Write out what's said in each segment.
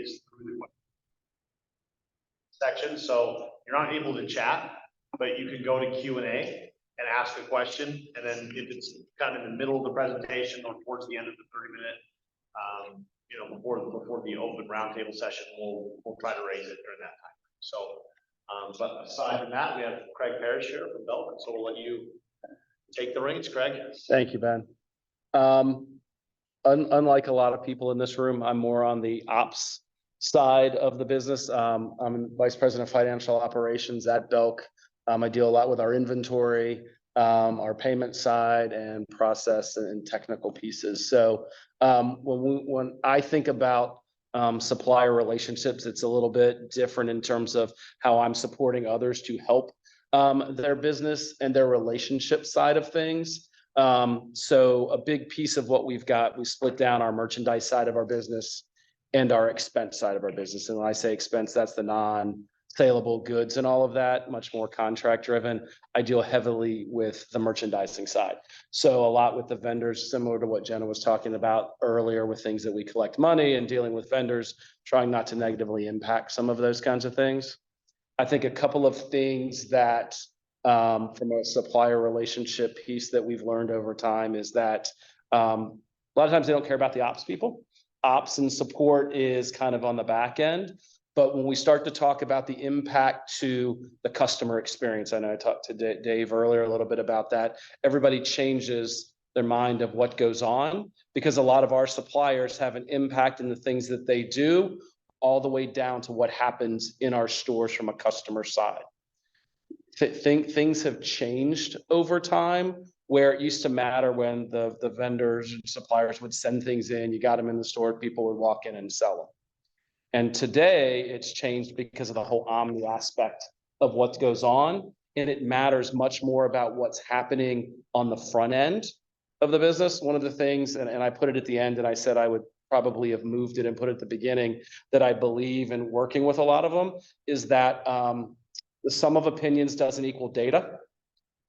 is through the section. So you're not able to chat, but you can go to Q&A and ask a question. And then if it's kind of in the middle of the presentation or towards the end of the 30-minute, you know, before the open roundtable session, we'll try to raise it during that time. So, but aside from that, we have Craig Parrish here from Belton. So we'll let you take the reins, Craig. Thank you, Ben. Unlike a lot of people in this room, I'm more on the ops side of the business. I'm Vice President of Financial Operations at Belk. I deal a lot with our inventory, our payment side, and process and technical pieces. So when I think about supplier relationships, it's a little bit different in terms of how I'm supporting others to help their business and their relationship side of things. So a big piece of what we've got, we split down our merchandise side of our business and our expense side of our business. And when I say expense, that's the non-saleable goods and all of that, much more contract driven. I deal heavily with the merchandising side. So a lot with the vendors, similar to what Jenna was talking about earlier with things that we collect money and dealing with vendors, trying not to negatively impact some of those kinds of things. I think a couple of things that from a supplier relationship piece that we've learned over time is that a lot of times they don't care about the ops people. Ops and support is kind of on the back end. But when we start to talk about the impact to the customer experience, I know I talked to Dave earlier a little bit about that. Everybody changes their mind of what goes on because a lot of our suppliers have an impact in the things that they do all the way down to what happens in our stores from a customer side. Things have changed over time where it used to matter when the vendors and suppliers would send things in, you got them in the store, people would walk in and sell them. And today it's changed because of the whole omni aspect of what goes on. And it matters much more about what's happening on the front end of the business. One of the things, and I put it at the end and I said I would probably have moved it and put it at the beginning, that I believe in working with a lot of them is that the sum of opinions doesn't equal data.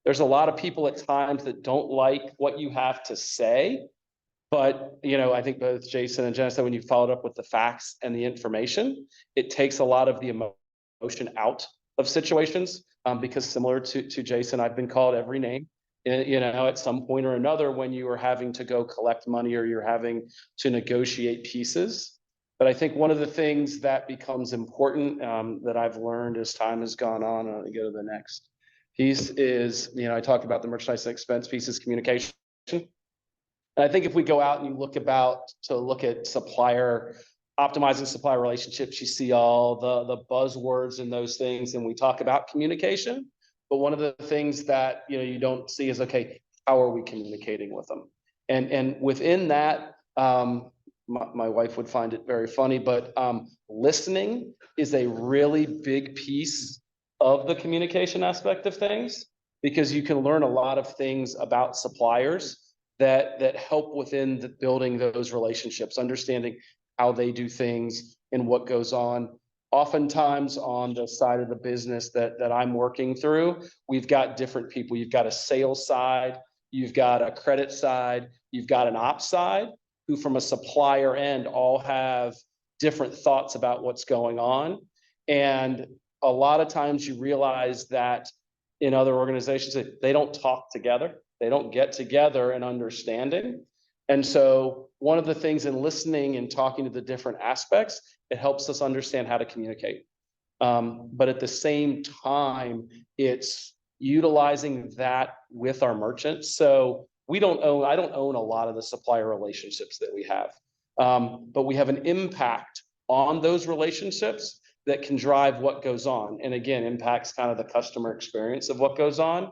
There's a lot of people at times that don't like what you have to say. But, you know, I think both Jason and Jenna said when you followed up with the facts and the information, it takes a lot of the emotion out of situations because similar to Jason, I've been called every name, you know, at some point or another when you are having to go collect money or you're having to negotiate pieces. But I think one of the things that becomes important that I've learned as time has gone on, and I'll go to the next piece is, you know, I talked about the merchandise and expense pieces, communication. And I think if we go out and you look at supplier, optimizing supplier relationships, you see all the buzzwords and those things, and we talk about communication. But one of the things that, you know, you don't see is, okay, how are we communicating with them? And within that, my wife would find it very funny, but listening is a really big piece of the communication aspect of things, because you can learn a lot of things about suppliers that help within the building those relationships, understanding how they do things and what goes on. Oftentimes on the side of the business that I'm working through, we've got different people. You've got a sales side, you've got a credit side, you've got an ops side, who from a supplier end all have different thoughts about what's going on. And a lot of times you realize that in other organizations, they don't talk together. They don't get together and understanding. And so one of the things in listening and talking to the different aspects, it helps us understand how to communicate. But at the same time, it's utilizing that with our merchants. So I don't own a lot of the supplier relationships that we have, but we have an impact on those relationships that can drive what goes on. And again, impacts kind of the customer experience of what goes on.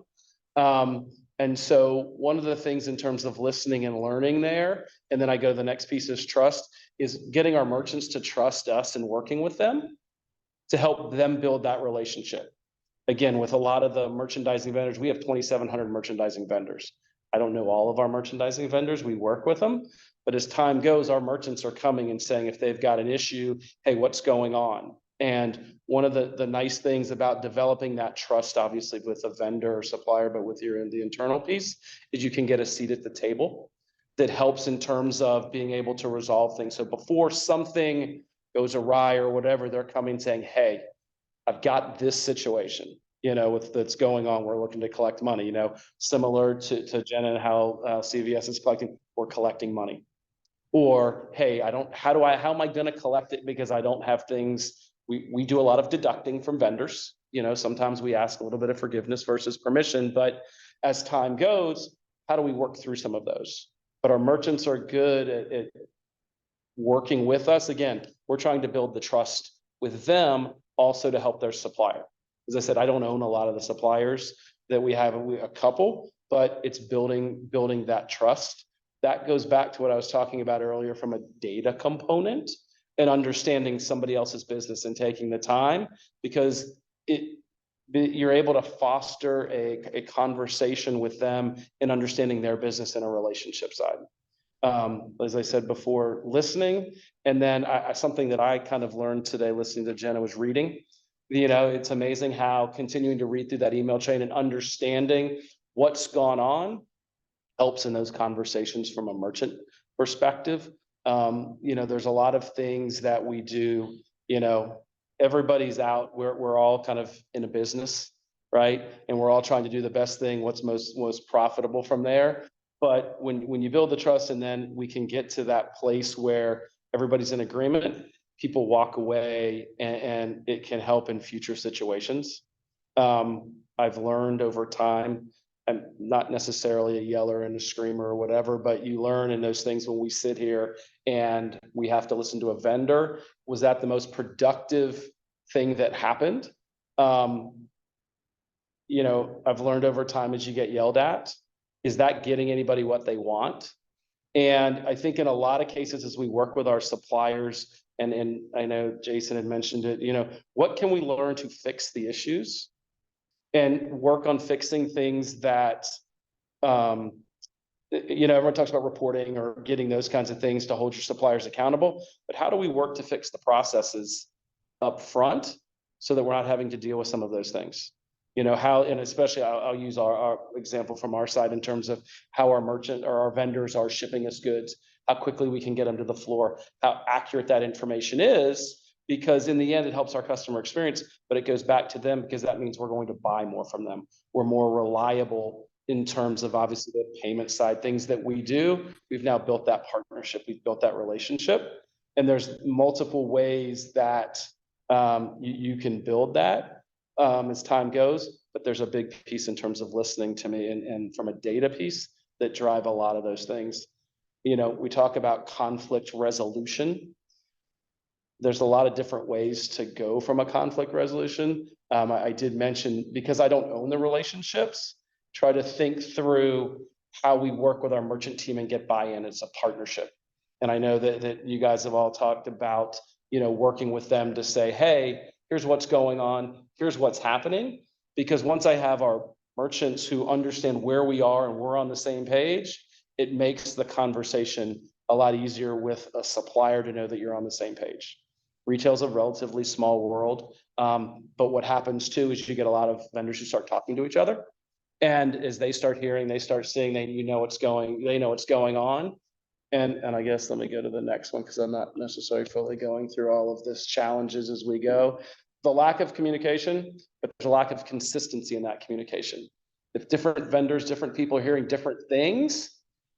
And so one of the things in terms of listening and learning there, and then I go to the next piece is trust, is getting our merchants to trust us and working with them to help them build that relationship. Again, with a lot of the merchandising vendors, we have 2,700 merchandising vendors. I don't know all of our merchandising vendors, we work with them, but as time goes, our merchants are coming and saying if they've got an issue, hey, what's going on? And one of the nice things about developing that trust, obviously with a vendor or supplier, but with the internal piece, is you can get a seat at the table that helps in terms of being able to resolve things. So before something goes awry or whatever, they're coming saying, hey, I've got this situation, that's going on. We're looking to collect money, similar to Jen and how CVS is collecting, we're collecting money. Or, hey, how am I going to collect it because I don't have things. We do a lot of deducting from vendors. Sometimes we ask a little bit of forgiveness versus permission, but as time goes, how do we work through some of those? But our merchants are good at working with us. Again, we're trying to build the trust with them also to help their supplier. As I said, I don't own a lot of the suppliers that we have, a couple, but it's building that trust. That goes back to what I was talking about earlier from a data component and understanding somebody else's business and taking the time, because you're able to foster a conversation with them and understanding their business in a relationship side. As I said before, listening. And then something that I kind of learned today listening to Jenna was reading. It's amazing how continuing to read through that email chain and understanding what's gone on helps in those conversations from a merchant perspective. There's a lot of things that we do, everybody's out, we're all kind of in a business, right? And we're all trying to do the best thing, what's most profitable from there. But when you build the trust and then we can get to that place where everybody's in agreement, people walk away and it can help in future situations. I've learned over time, I'm not necessarily a yeller and a screamer or whatever, but you learn in those things when we sit here and we have to listen to a vendor. Was that the most productive thing that happened? I've learned over time as you get yelled at, is that getting anybody what they want? And I think in a lot of cases, as we work with our suppliers, and I know Jason had mentioned it, what can we learn to fix the issues and work on fixing things that, everyone talks about reporting or getting those kinds of things to hold your suppliers accountable, but how do we work to fix the processes up front so that we're not having to deal with some of those things? And especially I'll use our example from our side in terms of how our merchant or our vendors are shipping us goods, how quickly we can get them to the floor, how accurate that information is, because in the end, it helps our customer experience, but it goes back to them because that means we're going to buy more from them. We're more reliable in terms of obviously the payment side, things that we do. We've now built that partnership, we've built that relationship, and there's multiple ways that you can build that as time goes, but there's a big piece in terms of listening to me and from a data piece that drive a lot of those things. We talk about conflict resolution. There's a lot of different ways to go from a conflict resolution. I did mention, because I don't own the relationships, try to think through how we work with our merchant team and get buy-in. It's a partnership. And I know that you guys have all talked about, working with them to say, hey, here's what's going on, here's what's happening. Because once I have our merchants who understand where we are and we're on the same page, it makes the conversation a lot easier with a supplier to know that you're on the same page. Retail's a relatively small world, but what happens too is you get a lot of vendors who start talking to each other. And as they start hearing, they start seeing, they know what's going on. And I guess let me go to the next one because I'm not necessarily fully going through all of this challenges as we go. The lack of communication, but there's a lack of consistency in that communication. If different vendors, different people are hearing different things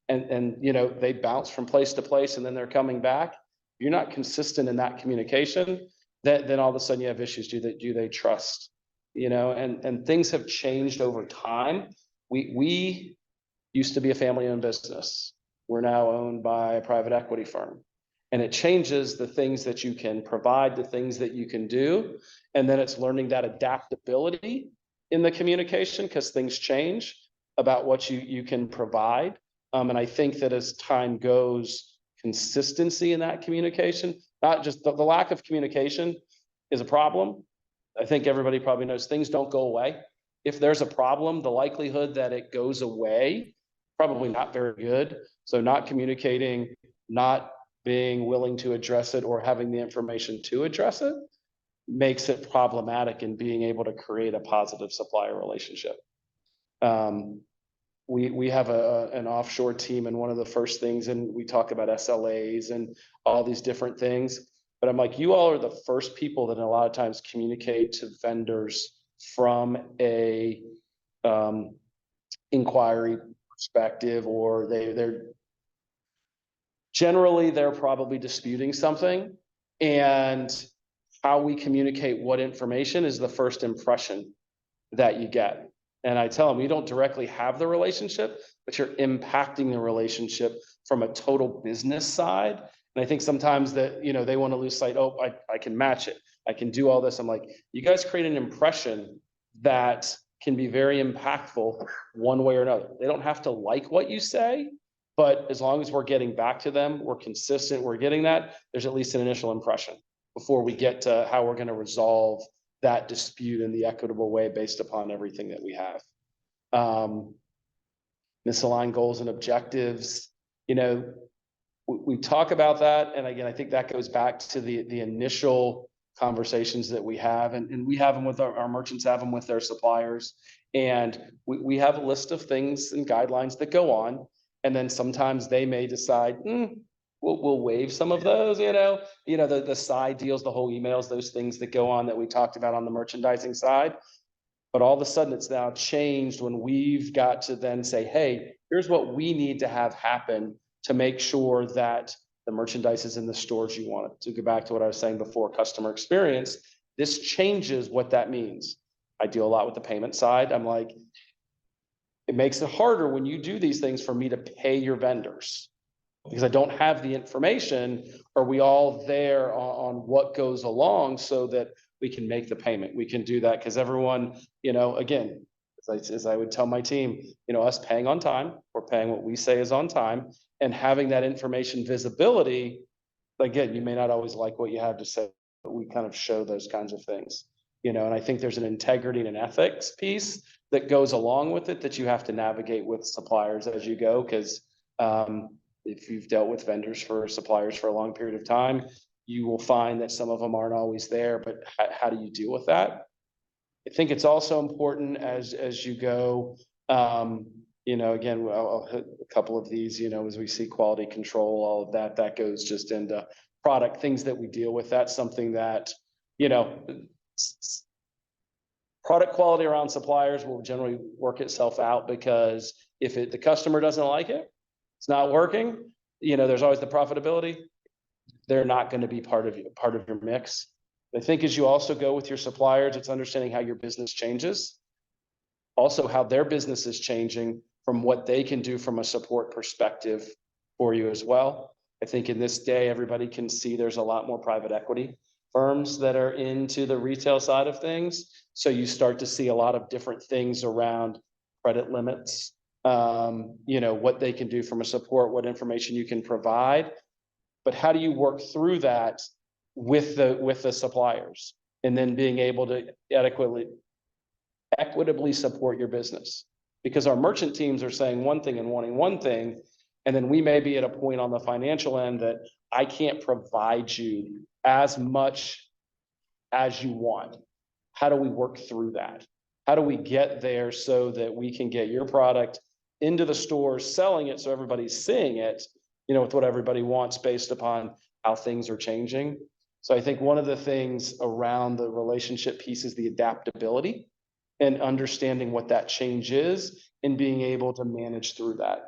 and they bounce from place to place and then they're coming back, you're not consistent in that communication, then all of a sudden you have issues. Do they trust? And things have changed over time. We used to be a family-owned business. We're now owned by a private equity firm. And it changes the things that you can provide, the things that you can do. And then it's learning that adaptability in the communication because things change about what you can provide. And I think that as time goes, consistency in that communication, not just the lack of communication is a problem. I think everybody probably knows things don't go away. If there's a problem, the likelihood that it goes away, probably not very good. So not communicating, not being willing to address it or having the information to address it makes it problematic in being able to create a positive supplier relationship. We have an offshore team, and one of the first things, and we talk about SLAs and all these different things. But I'm like, you all are the first people that a lot of times communicate to vendors from a inquiry perspective, or they're generally they're probably disputing something, and how we communicate what information is the first impression that you get. And I tell them, you don't directly have the relationship, but you're impacting the relationship from a total business side. And I think sometimes that, you know, they want to lose sight. Oh, I can match it. I can do all this. I'm like, you guys create an impression that can be very impactful one way or another. They don't have to like what you say, but as long as we're getting back to them, we're consistent, we're getting that, there's at least an initial impression before we get to how we're going to resolve that dispute in the equitable way based upon everything that we have. Misaligned goals and objectives, you know, we talk about that. And again, I think that goes back to the initial conversations that we have, and we have them with our merchants, have them with their suppliers. And we have a list of things and guidelines that go on. And then sometimes they may decide, we'll waive some of those, the side deals, the whole emails, those things that go on that we talked about on the merchandising side. But all of a sudden it's now changed when we've got to then say, hey, here's what we need to have happen to make sure that the merchandise is in the stores you want it. To go back to what I was saying before, customer experience, this changes what that means. I deal a lot with the payment side. I'm like, it makes it harder when you do these things for me to pay your vendors, because I don't have the information. Are we all there on what goes along so that we can make the payment? We can do that because everyone, again, as I would tell my team, us paying on time, we're paying what we say is on time, and having that information visibility. Again, you may not always like what you have to say, but we kind of show those kinds of things, and I think there's an integrity and an ethics piece that goes along with it that you have to navigate with suppliers as you go. Because if you've dealt with vendors for suppliers for a long period of time, you will find that some of them aren't always there, but how do you deal with that? I think it's also important as you go, again, I'll hit a couple of these, as we see quality control, all of that goes just into product things that we deal with. That's something that, product quality around suppliers will generally work itself out, because if the customer doesn't like it, it's not working, there's always the profitability. They're not going to be part of your mix. I think as you also go with your suppliers, it's understanding how your business changes, also how their business is changing from what they can do from a support perspective for you as well. I think in this day, everybody can see there's a lot more private equity firms that are into the retail side of things. So you start to see a lot of different things around credit limits, what they can do from a support, what information you can provide, but how do you work through that with the suppliers, and then being able to equitably support your business? Because our merchant teams are saying one thing and wanting one thing, and then we may be at a point on the financial end that I can't provide you as much as you want. How do we work through that? How do we get there so that we can get your product into the stores, selling it so everybody's seeing it, with what everybody wants based upon how things are changing? So I think one of the things around the relationship piece is the adaptability and understanding what that change is and being able to manage through that.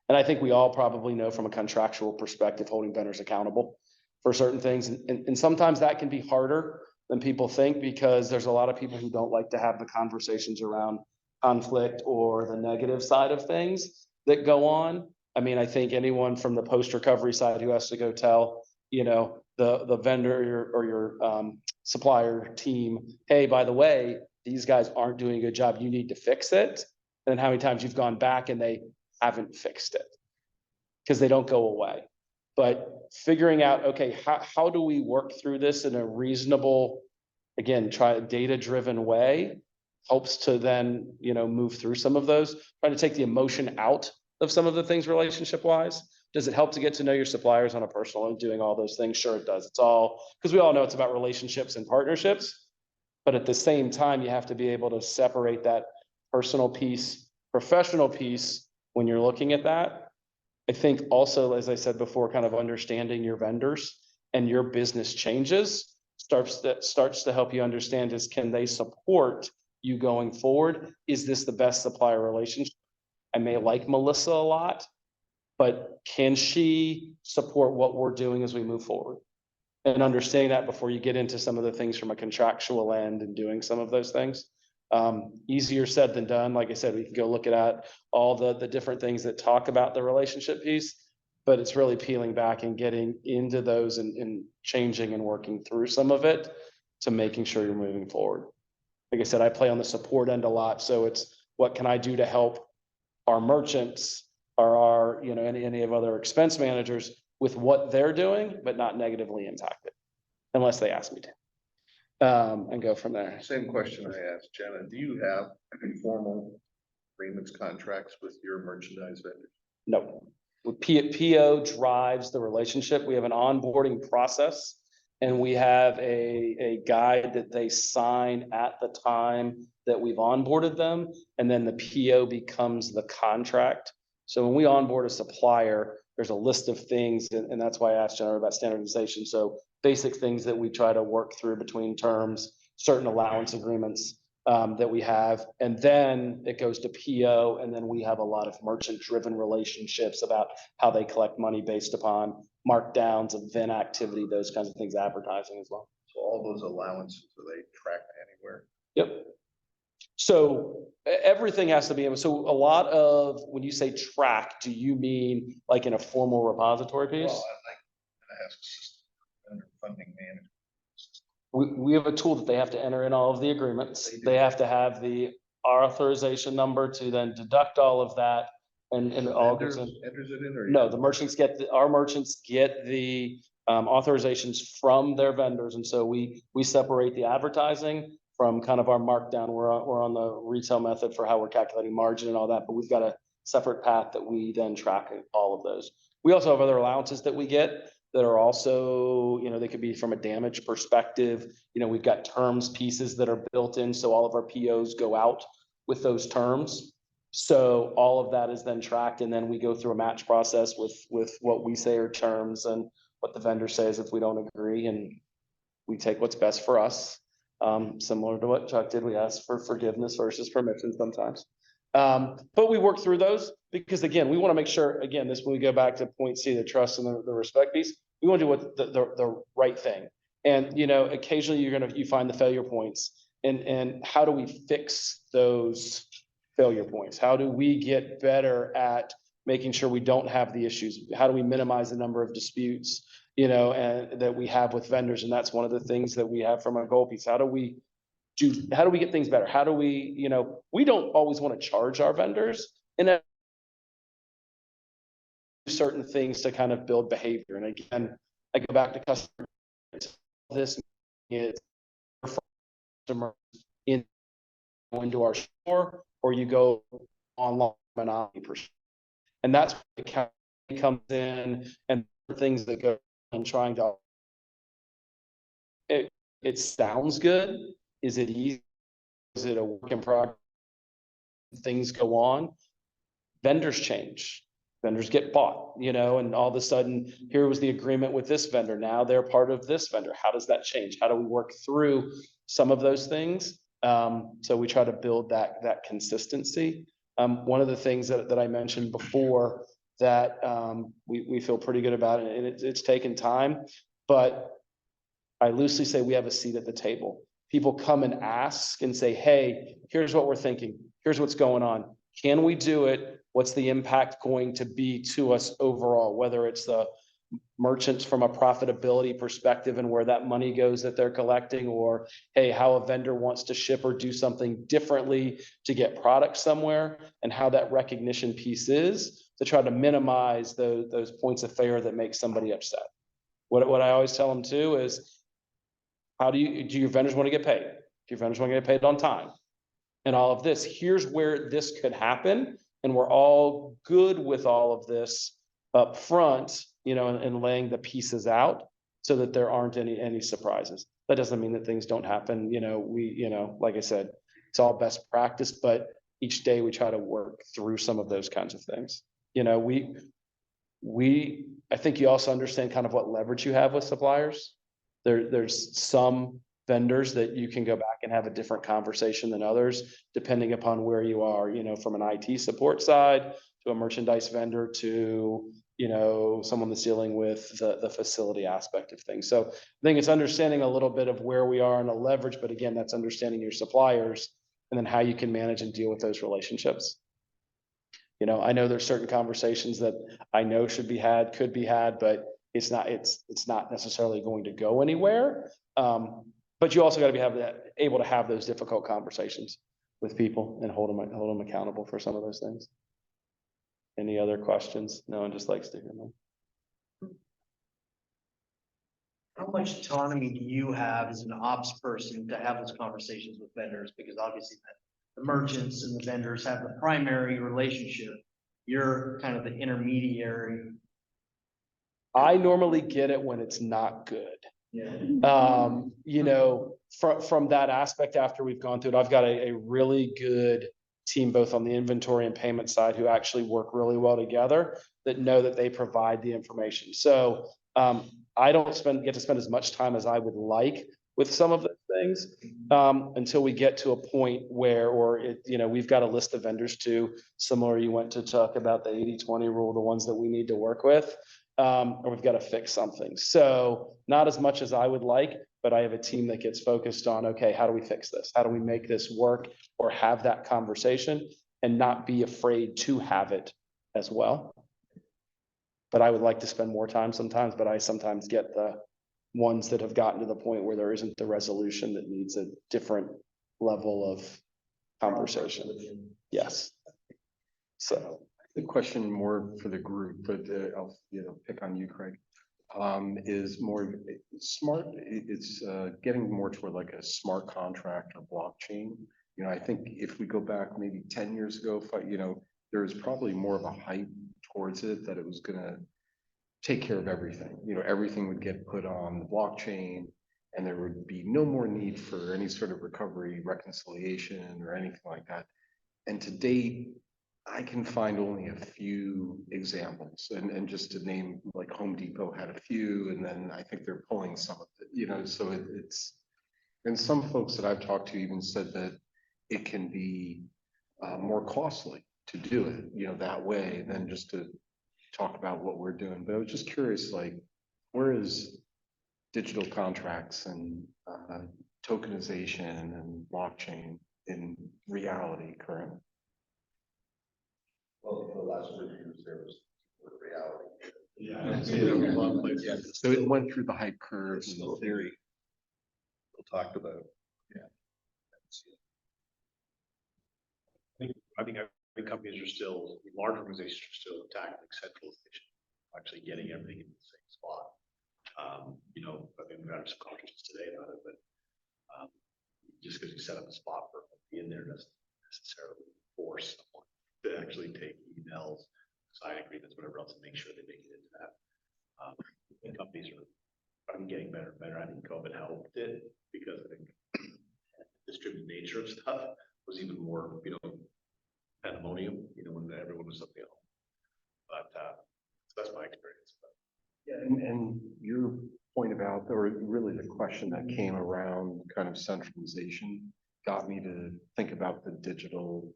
And I think we all probably know from a contractual perspective, holding vendors accountable for certain things. And sometimes that can be harder than people think, because there's a lot of people who don't like to have the conversations around conflict or the negative side of things that go on. I mean, I think anyone from the post-recovery side who has to go tell, the vendor or your supplier team, hey, by the way, these guys aren't doing a good job, you need to fix it. And how many times you've gone back and they haven't fixed it because they don't go away. But figuring out, okay, how do we work through this in a reasonable, again, try a data-driven way, helps to then, move through some of those, trying to take the emotion out of some of the things relationship-wise. Does it help to get to know your suppliers on a personal and doing all those things? Sure, it does. It's all, because we all know it's about relationships and partnerships, but at the same time, you have to be able to separate that personal piece, professional piece when you're looking at that. I think also, as I said before, kind of understanding your vendors and your business changes, starts to help you understand is, can they support you going forward? Is this the best supplier relationship? I may like Melissa a lot, but can she support what we're doing as we move forward? And understanding that before you get into some of the things from a contractual end and doing some of those things. Easier said than done. Like I said, we can go look at all the different things that talk about the relationship piece, but it's really peeling back and getting into those and changing and working through some of it to making sure you're moving forward. Like I said, I play on the support end a lot. So it's, what can I do to help our merchants or our, you know, any of other expense managers with what they're doing, but not negatively impact it, unless they ask me to. And go from there. Same question I asked Jenna. Do you have formal agreements, contracts with your merchandise vendors? No. PO drives the relationship. We have an onboarding process, and we have a guide that they sign at the time that we've onboarded them, and then the PO becomes the contract. So when we onboard a supplier, there's a list of things, and that's why I asked Jenna about standardization. So basic things that we try to work through between terms, certain allowance agreements that we have, and then it goes to PO, and then we have a lot of merchant-driven relationships about how they collect money based upon markdowns, event activity, those kinds of things, advertising as well. So all those allowances, are they tracked anywhere? Yep. So everything has to be, so a lot of, when you say track, do you mean like in a formal repository piece? Well, I think it has a system under funding management. We have a tool that they have to enter in all of the agreements. They have to have the authorization number to then deduct all of that, and The all vendor goes in. enters it in, or No, the merchants get our merchants get the authorizations from their vendors, and so we separate the advertising from kind of our markdown. We're on the retail method for how we're calculating margin and all that, but we've got a separate path that we then track all of those. We also have other allowances that we get that are also, you know, they could be from a damage perspective. You know, we've got terms pieces that are built in, so all of our POs go out with those terms. So all of that is then tracked, and then we go through a match process with what we say are terms and what the vendor says if we don't agree, and we take what's best for us. Similar to what Chuck did, we ask for forgiveness versus permission sometimes. But we work through those because, again, we want to make sure, again, this, when we go back to point C, the trust and the respect piece, we want to do what the right thing. And, you know, occasionally you find the failure points, and how do we fix those failure points? How do we get better at making sure we don't have the issues? How do we minimize the number of disputes, you know, and that we have with vendors? And that's one of the things that we have from our goal piece. How do we get things better? How do we, you know, we don't always want to charge our vendors, and certain things to kind of build behavior. And again, I go back to customer. This is customer into our store, or you go online and that's where the county comes in, and things that go on trying to. It sounds good. Is it easy? Is it a work in progress? Things go on. Vendors change. Vendors get bought, you know, and all of a sudden, here was the agreement with this vendor. Now they're part of this vendor. How does that change? How do we work through some of those things? So we try to build that consistency. One of the things that I mentioned before that we feel pretty good about it, and it's taken time, but I loosely say we have a seat at the table. People come and ask and say, hey, here's what we're thinking. Here's what's going on. Can we do it? What's the impact going to be to us overall? Whether it's the merchants from a profitability perspective and where that money goes that they're collecting, or hey, how a vendor wants to ship or do something differently to get products somewhere, and how that recognition piece is to try to minimize those points of failure that make somebody upset. What I always tell them too is, do your vendors want to get paid? Do your vendors want to get paid on time? And all of this, here's where this could happen. And we're all good with all of this up front, you know, and laying the pieces out so that there aren't any surprises. That doesn't mean that things don't happen. You know, like I said, it's all best practice, but each day we try to work through some of those kinds of things. You know, I think you also understand kind of what leverage you have with suppliers. There's some vendors that you can go back and have a different conversation than others, depending upon where you are, from an IT support side to a merchandise vendor to, someone that's dealing with the facility aspect of things. So I think it's understanding a little bit of where we are in a leverage, but again, that's understanding your suppliers and then how you can manage and deal with those relationships. I know there's certain conversations that I know should be had, could be had, but it's not necessarily going to go anywhere. But you also got to be able to have those difficult conversations with people and hold them accountable for some of those things. Any other questions? No one just likes to hear them. How much autonomy do you have as an ops person to have those conversations with vendors? Because obviously the merchants and the vendors have the primary relationship. You're kind of the intermediary. I normally get it when it's not good. Yeah. From that aspect, after we've gone through it, I've got a really good team, both on the inventory and payment side, who actually work really well together, that know that they provide the information. So I don't get to spend as much time as I would like with some of the things until we get to a point where, we've got a list of vendors too, similar, you went to talk about the 80-20 rule, the ones that we need to work with. Or we've got to fix something. So not as much as I would like, but I have a team that gets focused on, okay, how do we fix this? How do we make this work or have that conversation and not be afraid to have it as well? But I would like to spend more time sometimes, but I sometimes get the ones that have gotten to the point where there isn't the resolution that needs a different level of conversation. Yes. So. The question more for the group, but I'll pick on you, Craig. Is more smart. It's getting more toward like a smart contract or blockchain. I think if we go back maybe 10 years ago, there was probably more of a hype towards it that it was going to take care of everything. Everything would get put on the blockchain, and there would be no more need for any sort of recovery, reconciliation, or anything like that. And to date, I can find only a few examples, and just to name, like Home Depot had a few, and then I think they're pulling some of it, so it's, and some folks that I've talked to even said that it can be more costly to do it, that way than just to talk about what we're doing. But I was just curious, like, where is digital contracts and tokenization and blockchain in reality currently? Well, the last 3 years, there was reality. Yeah. So it went through the hype curve and the theory. We'll talk about. I think companies are still, large organizations are still tackling centralization, actually getting everything in the same spot. I think we've had some conversations today about it, but just because you set up a spot for it in there doesn't necessarily force someone to actually take emails, sign agreements, whatever else, and make sure they make it into that. And companies are, getting better and better. I think COVID helped it because I think the distributed nature of stuff was even more, pandemonium, when everyone was up, but so that's my experience. But. Yeah, and your point about, or really the question that came around kind of centralization got me to think about the digital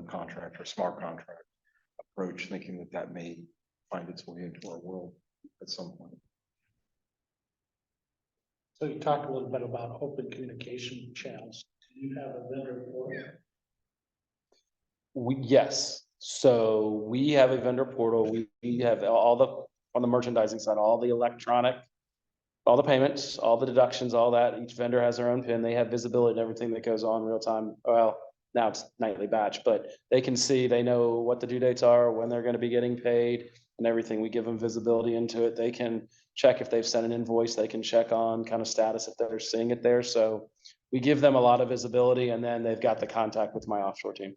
contract or smart contract approach, thinking that may find its way into our world at some point. So you talked a little bit about open communication channels. Do you have a vendor portal? Yes. So we have a vendor portal. We have on the merchandising side, all the electronic, all the payments, all the deductions, all that. Each vendor has their own PIN. They have visibility and everything that goes on real time. Well, now it's nightly batch, but they can see, they know what the due dates are, when they're going to be getting paid and everything. We give them visibility into it. They can check if they've sent an invoice. They can check on kind of status if they're seeing it there. So we give them a lot of visibility, and then they've got the contact with my offshore team.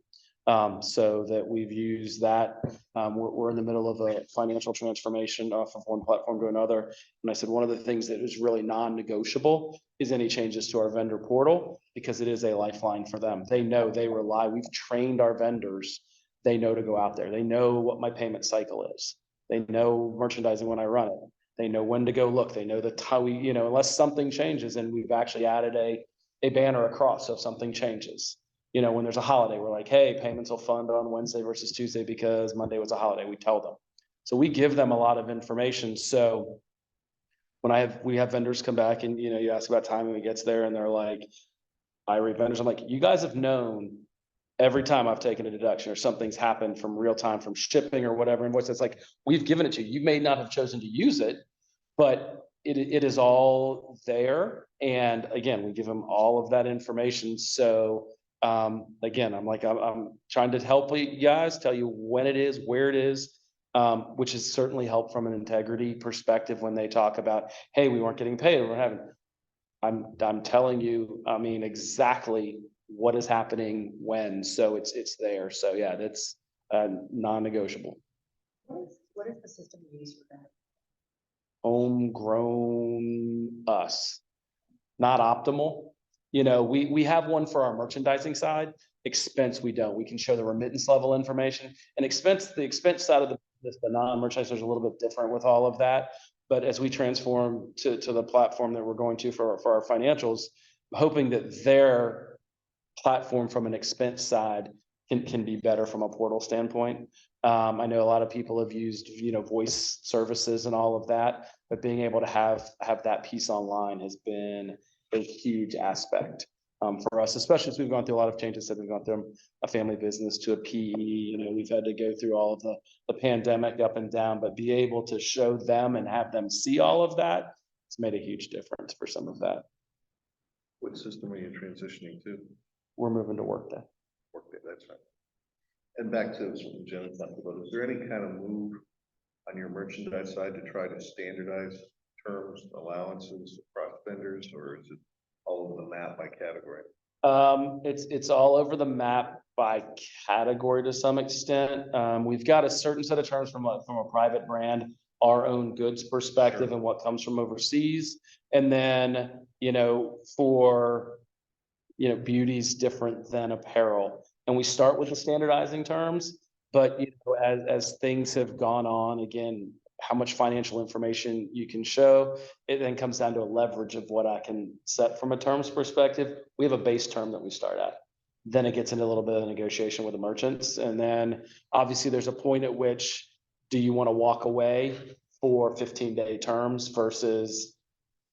So that we've used that. We're in the middle of a financial transformation off of one platform to another. And I said, one of the things that is really non-negotiable is any changes to our vendor portal, because it is a lifeline for them. They know, they rely, we've trained our vendors they know to go out there. They know what my payment cycle is. They know merchandising when I run it. They know when to go look. They know the how we, unless something changes, and we've actually added a banner across. So if something changes, when there's a holiday, we're like, hey, payments will fund on Wednesday versus Tuesday because Monday was a holiday. We tell them. So we give them a lot of information. So when we have vendors come back and, you ask about timing, it gets there and they're like, I read vendors, I'm like, you guys have known every time I've taken a deduction or something's happened from real time, from shipping or whatever invoice. It's like, we've given it to you. You may not have chosen to use it, but it is all there. And again, we give them all of that information. So again, I'm trying to help you guys, tell you when it is, where it is, which has certainly helped from an integrity perspective when they talk about, hey, we weren't getting paid, we're having. I'm telling you, exactly what is happening when, so it's there. So yeah, that's non-negotiable. What is the system you use for that? Homegrown us, not optimal. We have one for our merchandising side. Expense, we don't. We can show the remittance level information and the expense side of the business, the non-merchandise is a little bit different with all of that. But as we transform to the platform that we're going to for our financials, hoping that their platform from an expense side can be better from a portal standpoint. I know a lot of people have used, voice services and all of that, but being able to have that piece online has been a huge aspect for us, especially as we've gone through a lot of changes that we've gone through a family business to a PE. We've had to go through all of the pandemic up and down, but be able to show them and have them see all of that, it's made a huge difference for some of that. What system are you transitioning to? We're moving to Workday. Workday, that's right. And back to what Jenna talked about, is there any kind of move on your merchandise side to try to standardize terms, allowances across vendors, or is it all over the map by category? It's all over the map by category to some extent. We've got a certain set of terms from a private brand, our own goods perspective, and what comes from overseas. And then, for beauty's different than apparel. And we start with the standardizing terms, but as things have gone on, again, how much financial information you can show, it then comes down to a leverage of what I can set from a terms perspective. We have a base term that we start at. Then it gets into a little bit of negotiation with the merchants. And then obviously there's a point at which do you want to walk away for 15-day terms versus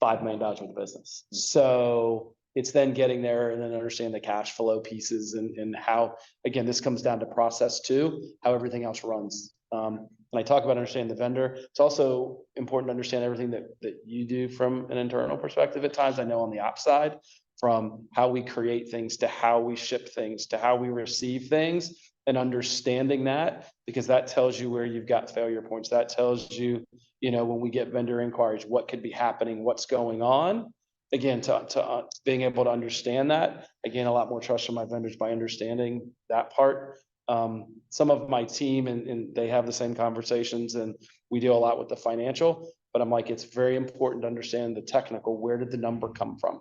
$5 million worth of business. So it's then getting there and then understanding the cash flow pieces and how, again, this comes down to process too, how everything else runs. When I talk about understanding the vendor, it's also important to understand everything that you do from an internal perspective at times. I know on the ops side, from how we create things to how we ship things to how we receive things, and understanding that, because that tells you where you've got failure points. That tells you, when we get vendor inquiries, what could be happening, what's going on. Again, to being able to understand that, again, a lot more trust from my vendors by understanding that part. Some of my team and they have the same conversations, and we deal a lot with the financial, but I'm like, it's very important to understand the technical. Where did the number come from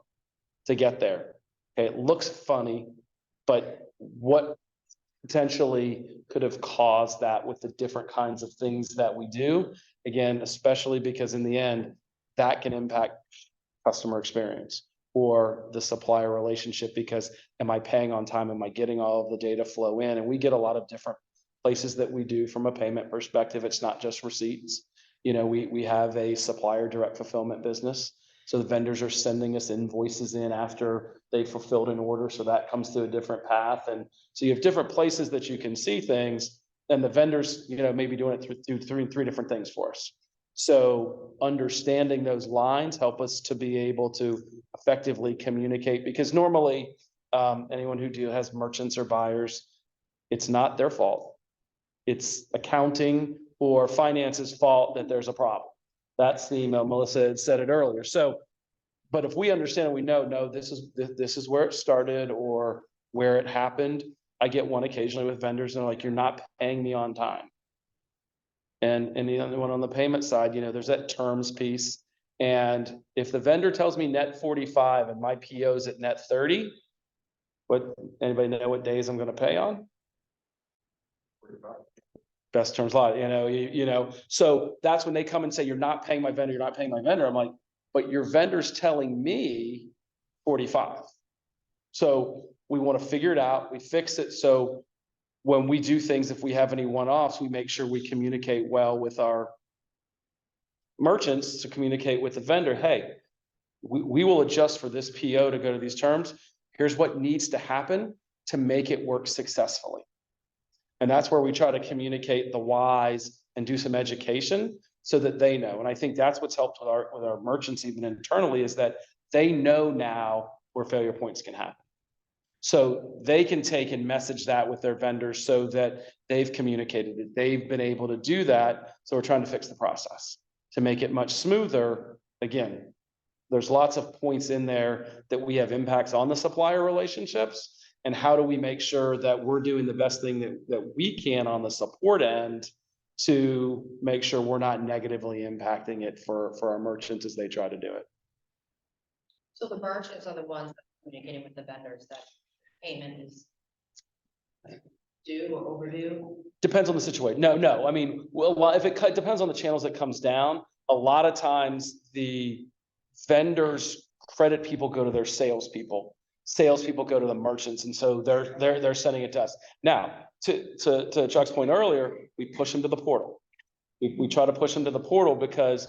to get there? Okay, it looks funny, but what potentially could have caused that with the different kinds of things that we do? Again, especially because in the end, that can impact customer experience or the supplier relationship, because am I paying on time? Am I getting all of the data flow in? And we get a lot of different places that we do from a payment perspective. It's not just receipts. We have a supplier direct fulfillment business. So the vendors are sending us invoices in after they fulfilled an order. So that comes through a different path. And so you have different places that you can see things, and the vendors, maybe doing it through three different things for us. So understanding those lines help us to be able to effectively communicate, because normally anyone who has merchants or buyers, it's not their fault. It's accounting or finance's fault that there's a problem. That's the email. Melissa had said it earlier. So, but if we understand and we know, no, this is where it started or where it happened. I get one occasionally with vendors and they're like, you're not paying me on time. And the other one on the payment side, there's that terms piece. And if the vendor tells me net 45 and my PO's at net 30, anybody know what days I'm going to pay on? Best terms law, you know, so that's when they come and say, you're not paying my vendor, you're not paying my vendor. I'm like, but your vendor's telling me 45. So we want to figure it out, we fix it. So when we do things, if we have any one-offs, we make sure we communicate well with our merchants to communicate with the vendor. Hey, we will adjust for this PO to go to these terms. Here's what needs to happen to make it work successfully. And that's where we try to communicate the whys and do some education so that they know. And I think that's what's helped with our merchants even internally, is that they know now where failure points can happen. So they can take and message that with their vendors so that they've communicated it. They've been able to do that. So we're trying to fix the process to make it much smoother. Again, there's lots of points in there that we have impacts on the supplier relationships. And how do we make sure that we're doing the best thing that we can on the support end to make sure we're not negatively impacting it for our merchants as they try to do it. So the merchants are the ones that are communicating with the vendors that payment is due or overdue? Depends on the situation. No, I mean, well, if it depends on the channels that comes down, a lot of times the vendors credit people go to their salespeople go to the merchants. And so they're sending it to us. Now, to Chuck's point earlier, we push them to the portal. We try to push them to the portal because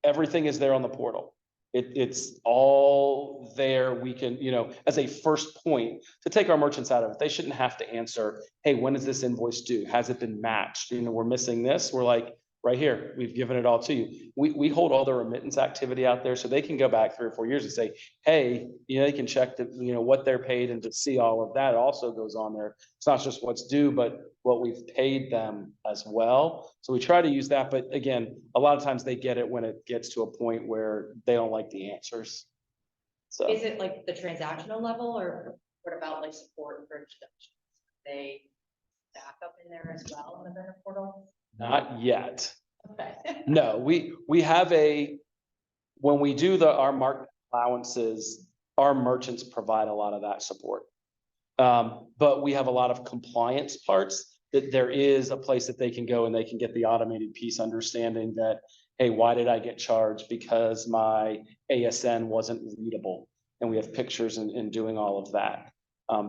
everything is there on the portal. It's all there. We can, as a first point to take our merchants out of it, they shouldn't have to answer, hey, when is this invoice due? Has it been matched? We're missing this. We're like, right here, we've given it all to you. We hold all the remittance activity out there so they can go back 3 or 4 years and say, hey, they can check what they're paid and to see all of that also goes on there. It's not just what's due, but what we've paid them as well. So we try to use that. But again, a lot of times they get it when it gets to a point where they don't like the answers. So Is it like the transactional level, or what about like support for introductions? They stack up in there as well in the vendor portal? not yet. Okay. No, we have when we do our market allowances, our merchants provide a lot of that support. But we have a lot of compliance parts that there is a place that they can go and they can get the automated piece, understanding that, hey, why did I get charged? Because my ASN wasn't readable. And we have pictures and doing all of that.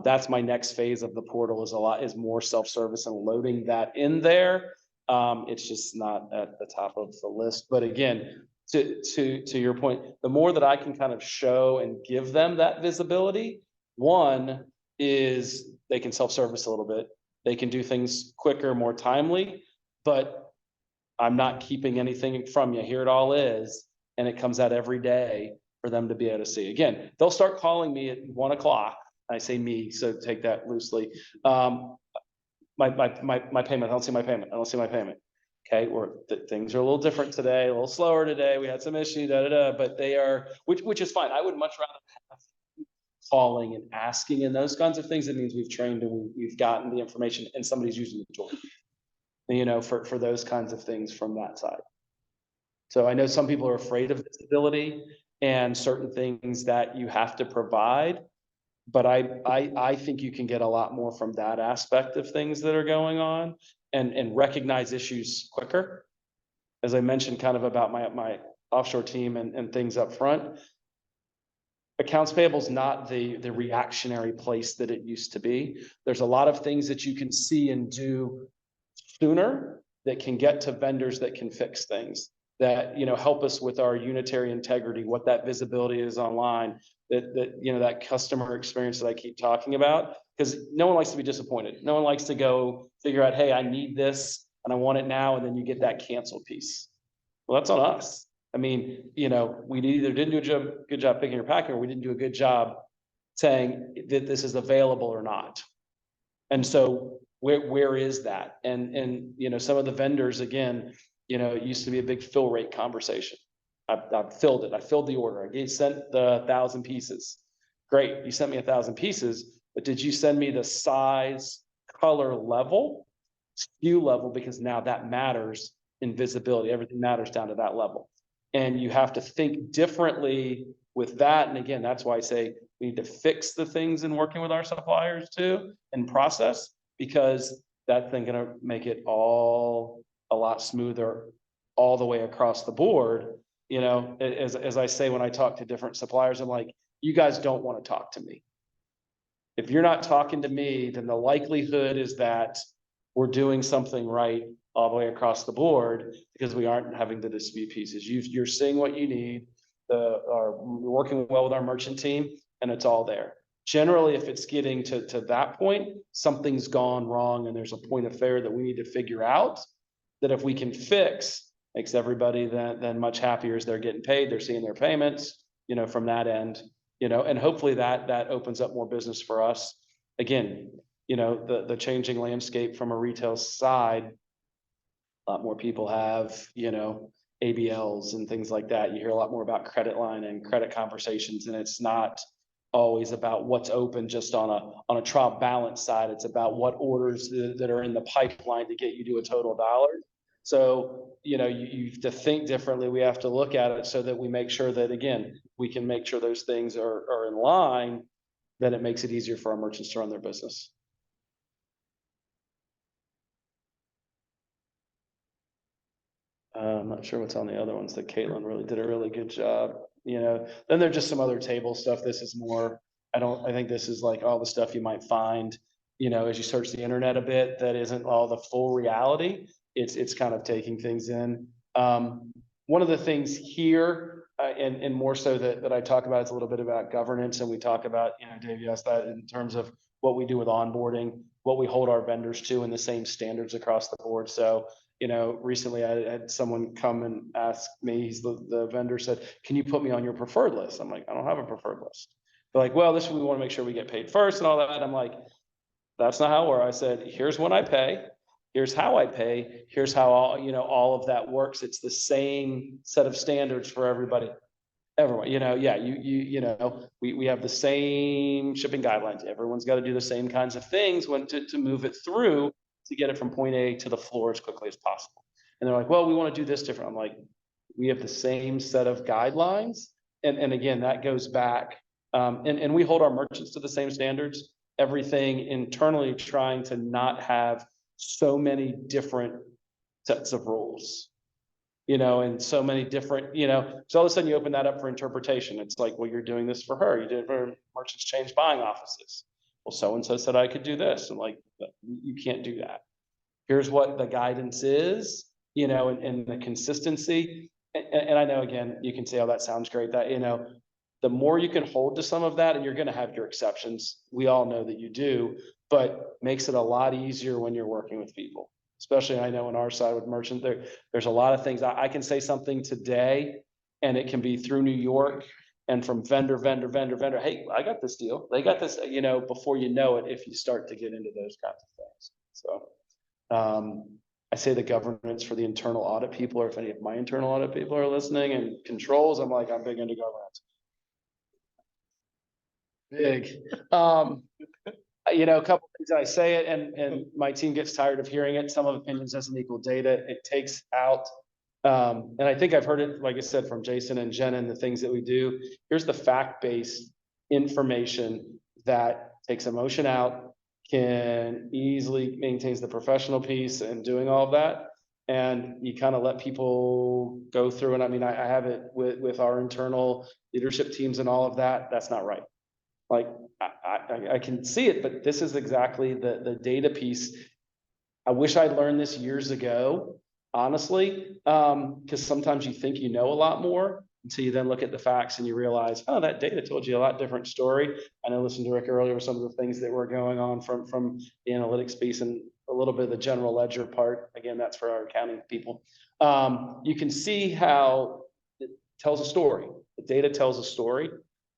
That's my next phase of the portal is more self-service and loading that in there. It's just not at the top of the list. But again, to your point, the more that I can kind of show and give them that visibility, one is they can self-service a little bit. They can do things quicker, more timely, but I'm not keeping anything from you. Here it all is. And it comes out every day for them to be able to see. Again, they'll start calling me at 1 o'clock. I say me, so take that loosely. My payment, I don't see my payment. I don't see my payment. Okay, things are a little different today, a little slower today. We had some issues, but they are, which is fine. I would much rather have calling and asking and those kinds of things. It means we've trained and we've gotten the information and somebody's using the tool, for those kinds of things from that side. So I know some people are afraid of visibility and certain things that you have to provide. But I think you can get a lot more from that aspect of things that are going on and recognize issues quicker. As I mentioned kind of about my offshore team and things up front, accounts payable is not the reactionary place that it used to be. There's a lot of things that you can see and do sooner that can get to vendors that can fix things, that help us with our unitary integrity, what that visibility is online, that customer experience that I keep talking about, because no one likes to be disappointed. No one likes to go figure out, hey, I need this and I want it now, and then you get that canceled piece. Well, that's on us. I mean, we either didn't do a good job picking or packing, or we didn't do a good job saying that this is available or not. And so where is that? And some of the vendors, again, it used to be a big fill rate conversation. I filled it. I filled the order. I sent the 1,000 pieces. Great. You sent me 1,000 pieces, but did you send me the size, color level, SKU level? Because now that matters in visibility. Everything matters down to that level. And you have to think differently with that. And again, that's why I say we need to fix the things in working with our suppliers too and process, because that thing gonna make it all a lot smoother all the way across the board. You know, as I say, when I talk to different suppliers, I'm like, you guys don't want to talk to me. If you're not talking to me, then the likelihood is that we're doing something right all the way across the board because we aren't having the dispute pieces. You're seeing what you need, we're working well with our merchant team, and it's all there. Generally, if it's getting to that point, something's gone wrong and there's a point of failure that we need to figure out, that if we can fix, makes everybody then much happier as they're getting paid, they're seeing their payments, you know, from that end, you know, and hopefully that opens up more business for us. Again, you know, the changing landscape from a retail side, a lot more people have, you know, ABLs and things like that. You hear a lot more about credit line and credit conversations, and it's not always about what's open just on a trial balance side. It's about what orders that are in the pipeline to get you to a total dollar. So, you know, you have to think differently. We have to look at it so that we make sure that, again, we can make sure those things are in line, that it makes it easier for our merchants to run their business. I'm not sure what's on the other ones that Caitlin really did a really good job. You know, then there's just some other table stuff. This is more, I think this is like all the stuff you might find, you know, as you search the internet a bit, that isn't all the full reality. It's kind of taking things in. One of the things here, and more so that I talk about, is a little bit about governance, and we talk about, you know, Dave, you asked that in terms of what we do with onboarding, what we hold our vendors to, and the same standards across the board. So, you know, recently I had someone come and ask me, the vendor said, can you put me on your preferred list? I'm like, I don't have a preferred list. They're like, well, this we want to make sure we get paid first and all that. I'm like, that's not how it works. I said, here's when I pay. Here's how I pay. Here's how all of that works. It's the same set of standards for everybody. Everyone, you know, yeah, you know, we have the same shipping guidelines. Everyone's got to do the same kinds of things to move it through, to get it from point A to the floor as quickly as possible. And they're like, well, we want to do this different. I'm like, we have the same set of guidelines. And again, that goes back, and we hold our merchants to the same standards. Everything internally, trying to not have so many different sets of rules, you know, and so many different, you know, so all of a sudden you open that up for interpretation. It's like, well, you're doing this for her. You did it for merchants change buying offices. Well, so-and-so said I could do this. And like, you can't do that. Here's what the guidance is, you know, and the consistency. And I know, again, you can say, oh, that sounds great. That, you know, the more you can hold to some of that, and you're going to have your exceptions. We all know that you do, but makes it a lot easier when you're working with people. Especially, I know on our side with merchant, there's a lot of things. I can say something today, and it can be through New York and from vendor. Hey, I got this deal. They got this, you know, before you know it, if you start to get into those kinds of things. So I say the governance for the internal audit people, or if any of my internal audit people are listening, and controls, I'm like, I'm big into governance. Big. You know, a couple of things I say it, and my team gets tired of hearing it. Some of opinions doesn't equal data. It takes out, and I think I've heard it, like I said, from Jason and Jen, and the things that we do. Here's the fact-based information that takes emotion out, can easily maintains the professional piece and doing all of that. And you kind of let people go through. And I mean, I have it with our internal leadership teams and all of that. That's not right. Like, I can see it, but this is exactly the data piece. I wish I'd learned this years ago, honestly, because sometimes you think you know a lot more until you then look at the facts and you realize, oh, that data told you a lot different story. I know, listened to Rick earlier with some of the things that were going on from the analytics piece and a little bit of the general ledger part. Again, that's for our accounting people. You can see how it tells a story. The data tells a story.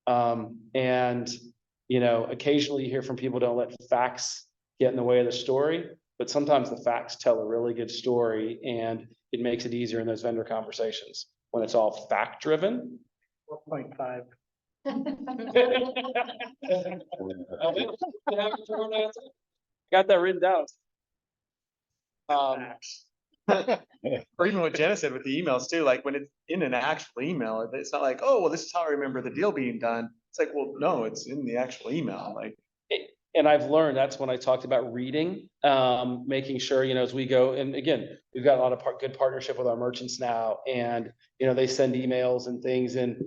And, you know, occasionally you hear from people, don't let facts get in the way of the story, but sometimes the facts tell a really good story, and it makes it easier in those vendor conversations when it's all fact driven. 4.5. Got that written down. Or even what Jenna said with the emails too, like when it's in an actual email, it's not like, oh, well, this is how I remember the deal being done. It's like, well, no, it's in the actual email. Like, and I've learned, that's when I talked about reading, making sure, as we go, and again, we've got a lot of good partnership with our merchants now, and, they send emails and things, and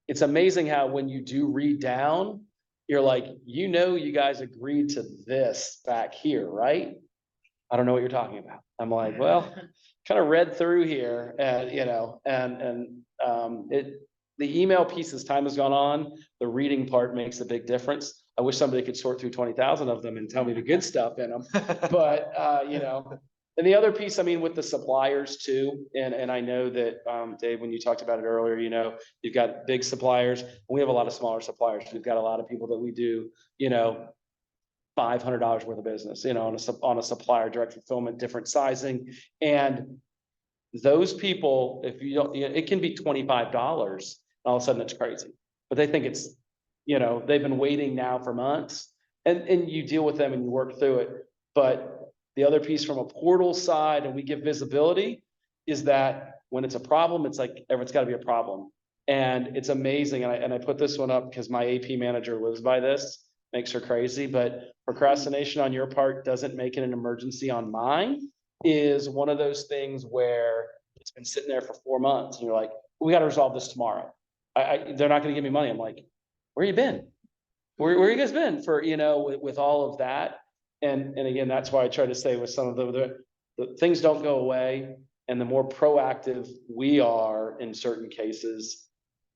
it's amazing how when you do read down, you're like, you guys agreed to this back here, right? I don't know what you're talking about. I'm like, well, kind of read through here, and, the email piece, as time has gone on, the reading part makes a big difference. I wish somebody could sort through 20,000 of them and tell me the good stuff in them, but, and the other piece, with the suppliers too, and I know that, Dave, when you talked about it earlier, you've got big suppliers, and we have a lot of smaller suppliers. We've got a lot of people that we do, $500 worth of business, on a supplier direct fulfillment, different sizing. And those people, if you don't, it can be $25, all of a sudden it's crazy, but they think it's, they've been waiting now for months, and you deal with them and you work through it. But the other piece from a portal side, and we give visibility, is that when it's a problem, it's like, it's gotta be a problem. And it's amazing. And I put this one up because my AP manager lives by this, makes her crazy, but procrastination on your part doesn't make it an emergency on mine is one of those things where it's been sitting there for 4 months and you're like, we got to resolve this tomorrow. They're not going to give me money. I'm like, where you been? Where you guys been for, with all of that? And again, that's why I try to say with some of the things don't go away. And the more proactive we are in certain cases,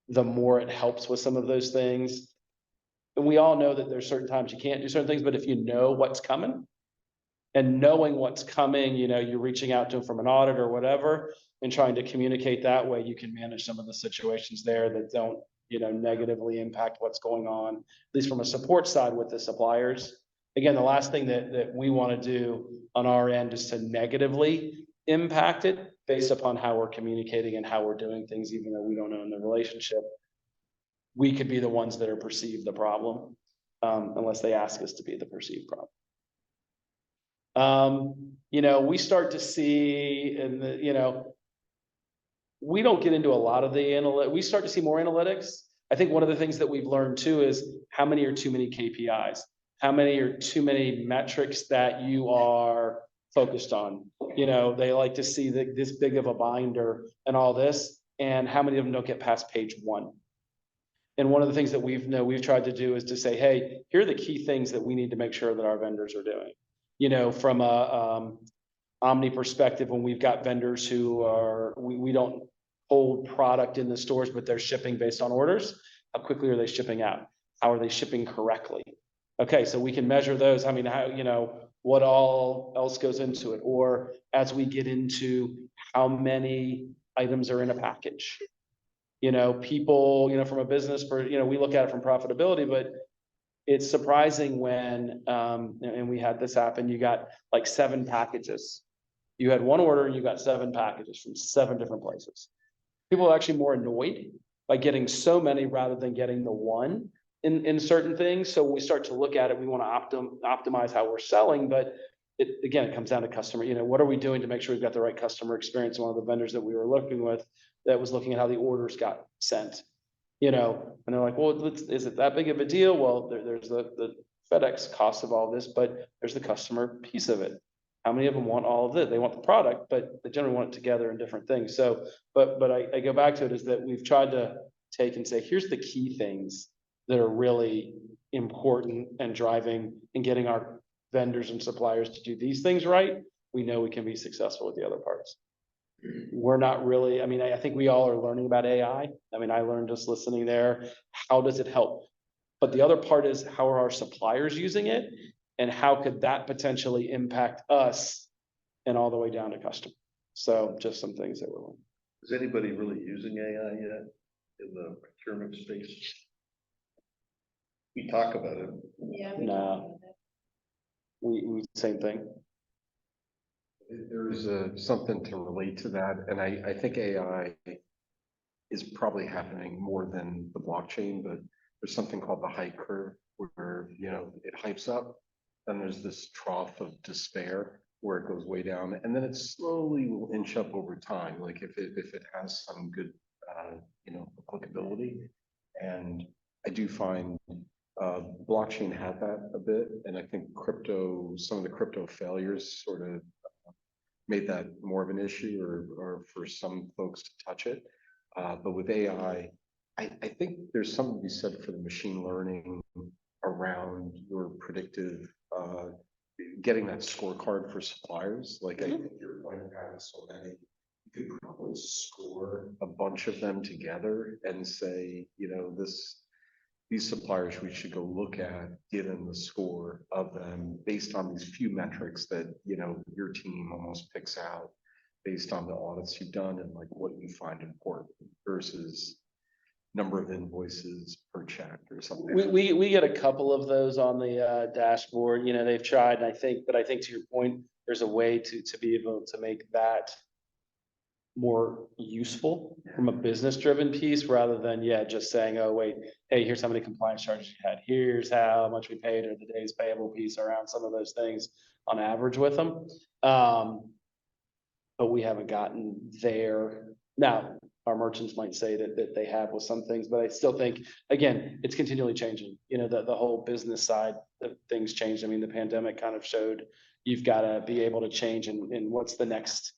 the more it helps with some of those things. And we all know that there's certain times you can't do certain things, but if you know what's coming, and knowing what's coming, you're reaching out to them from an audit or whatever, and trying to communicate that way, you can manage some of the situations there that don't, negatively impact what's going on, at least from a support side with the suppliers. Again, the last thing that we want to do on our end is to negatively impact it based upon how we're communicating and how we're doing things, even though we don't own the relationship. We could be the ones that are perceived the problem, unless they ask us to be the perceived problem. We start to see, and we don't get into a lot of the analytics. We start to see more analytics. I think one of the things that we've learned too is how many are too many KPIs, how many are too many metrics that you are focused on. They like to see this big of a binder and all this, and how many of them don't get past page 1. And one of the things that we've tried to do is to say, hey, here are the key things that we need to make sure that our vendors are doing. From a omni perspective, when we've got vendors who are, we don't hold product in the stores, but they're shipping based on orders. How quickly are they shipping out? How are they shipping correctly? Okay, so we can measure those. How, what all else goes into it? Or as we get into how many items are in a package. People, from a business, we look at it from profitability, but it's surprising when, and we had this happen, you got like 7 packages. You had one order and you got 7 packages from 7 different places. People are actually more annoyed by getting so many rather than getting the one in certain things. So when we start to look at it, we want to optimize how we're selling, but it comes down to customer. What are we doing to make sure we've got the right customer experience? One of the vendors that we were working with that was looking at how the orders got sent. And they're like, well, is it that big of a deal? Well, there's the FedEx cost of all this, but there's the customer piece of it. How many of them want all of it? They want the product, but they generally want it together in different things. So, but I go back to it is that we've tried to take and say, here's the key things that are really important and driving and getting our vendors and suppliers to do these things right. We know we can be successful with the other parts. We're not really, I think we all are learning about AI. I learned just listening there. How does it help? But the other part is how are our suppliers using it? And how could that potentially impact us and all the way down to customer? So just some things that we're learning. Is anybody really using AI yet in the procurement space? We talk about it. Yeah. No. We same thing. There's something to relate to that, and I think AI is probably happening more than the blockchain, but there's something called the hype curve where, it hypes up, then there's this trough of despair where it goes way down, and then it slowly will inch up over time, like if it has some good, applicability. And I do find Blockchain had that a bit, and I think some of the crypto failures sort of made that more of an issue or for some folks to touch it. But with AI, I think there's something to be said for the machine learning around your predictive, getting that scorecard for suppliers. Like I think your point of having so many, you could probably score a bunch of them together and say, these suppliers we should go look at, given the score of them based on these few metrics that, your team almost picks out based on the audits you've done and like what you find important versus number of invoices per check or something. We get a couple of those on the dashboard, they've tried, and I think to your point, there's a way to be able to make that more useful from a business driven piece rather than, just saying, oh, wait, hey, here's how many compliance charges you had. Here's how much we paid or the days payable piece around some of those things on average with them. But we haven't gotten there. Now, our merchants might say that they have with some things, but I still think, again, it's continually changing. The whole business side of things changed. I mean, the pandemic kind of showed you've got to be able to change and what's the next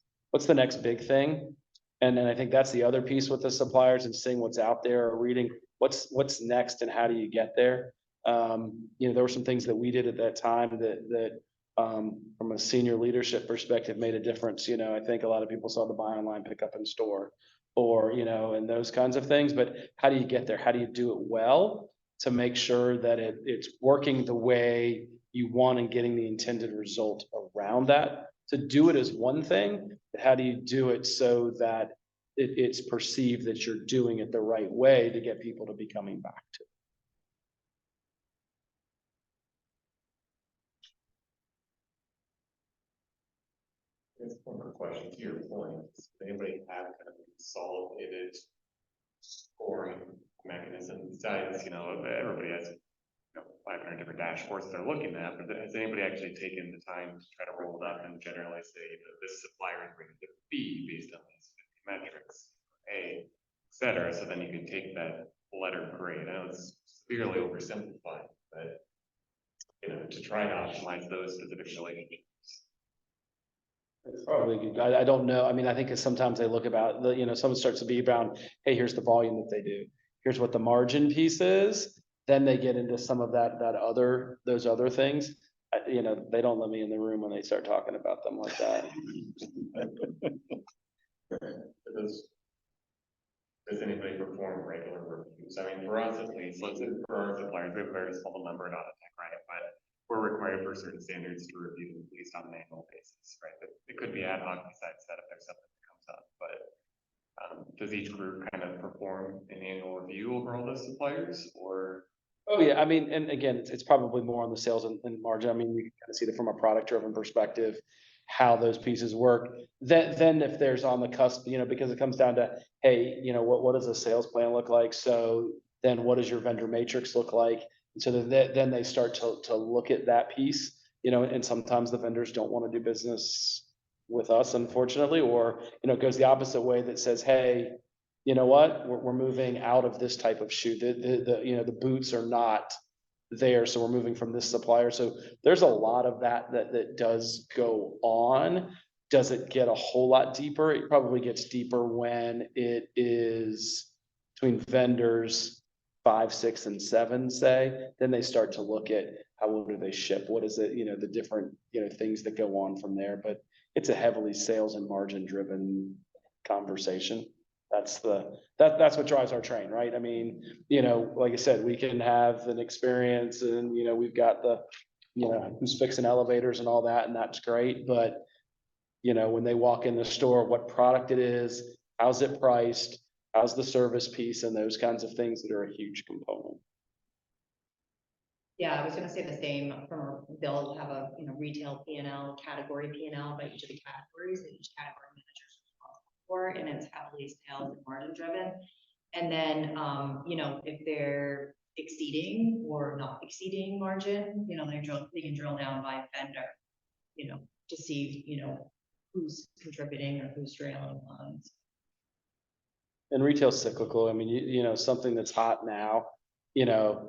big thing. And then I think that's the other piece with the suppliers and seeing what's out there or reading what's next and how do you get there. There were some things that we did at that time that from a senior leadership perspective made a difference. I think a lot of people saw the buy online, pick up in store or, and those kinds of things, but how do you get there? How do you do it well to make sure that it's working the way you want and getting the intended result around that? To do it is one thing, but how do you do it so that it's perceived that you're doing it the right way to get people to be coming back to it? One more question to your point. Does anybody have kind of consolidated scoring mechanism besides, everybody has 500 different dashboards they're looking at, but has anybody actually taken the time to try to roll it up and generally say that this supplier is rated B based on these 50 metrics, A, et cetera, so then you can take that letter grade. I know it's severely oversimplified, but to try to optimize those specific relationships. It's probably good. I don't know. I mean, I think it's sometimes they look about someone starts to be around, hey, here's the volume that they do. Here's what the margin piece is. Then they get into some of those other things. They don't let me in the room when they start talking about them like that. Does anybody perform regular reviews? I mean, for us at least, let's say for our suppliers, we have a very small number at Auditech, right? But we're required for certain standards to review them at least on an annual basis, right? But it could be ad hoc besides that if there's something that comes up, but does each group kind of perform an annual review over all those suppliers or? Oh yeah, I mean, and again, it's probably more on the sales and margin. I mean, you can kind of see that from a product driven perspective, how those pieces work. Then if there's on the cusp, because it comes down to, hey, what does a sales plan look like? So then what does your vendor matrix look like? And so then they start to look at that piece, and sometimes the vendors don't want to do business with us, unfortunately, or, it goes the opposite way that says, hey, you know what, we're moving out of this type of shoe. The boots are not there. So we're moving from this supplier. So there's a lot of that does go on. Does it get a whole lot deeper? It probably gets deeper when it is between vendors 5, 6, and 7, say. Then they start to look at how do they ship? What is it, the different, things that go on from there. But it's a heavily sales and margin driven conversation. That's what drives our train, right? I mean, like I said, we can have an experience and, we've got the, who's fixing elevators and all that, and that's great. But, when they walk in the store, what product it is, how's it priced, how's the service piece, and those kinds of things that are a huge component. Yeah, I was gonna say the same. They'll have a retail P&L, category P&L by each of the categories that each category manager is responsible for, and it's heavily sales and margin driven. And then if they're exceeding or not exceeding margin, they can drill down by vendor, to see who's contributing or who's trailing on. And retail's cyclical. I mean, something that's hot now